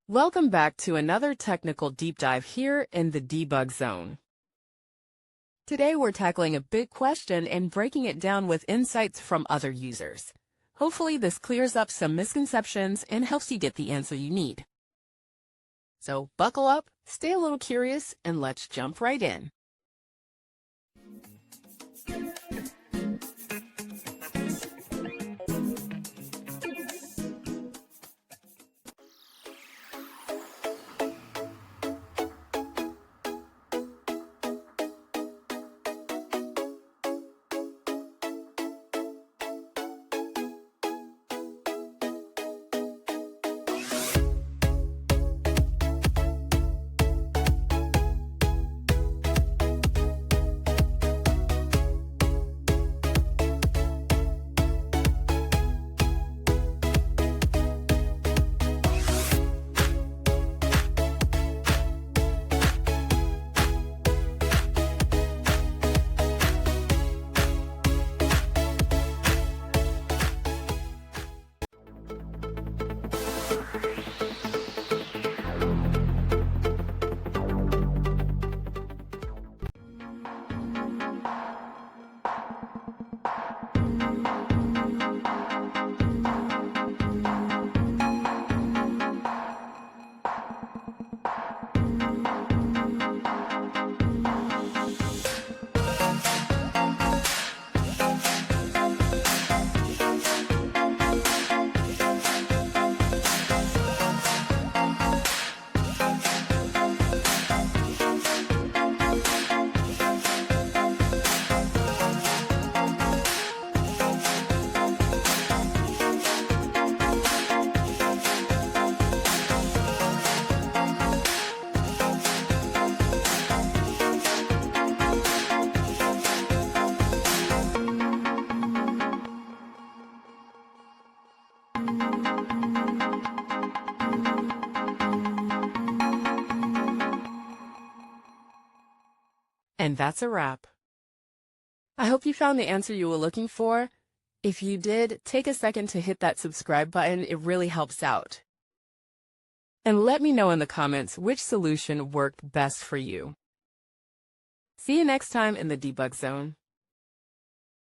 Welcome back to another technical deep dive here in the debug zone. Today we're tackling a big question and breaking it down with insights from other users. Hopefully this clears up some misconceptions and helps you get the answer you need. So buckle up, stay a little curious, and let's jump right in. And that's a wrap. I hope you found the answer you were looking for. If you did, take a second to hit that subscribe button. It really helps out. And let me know in the comments which solution worked best for you. See you next time in the debug zone.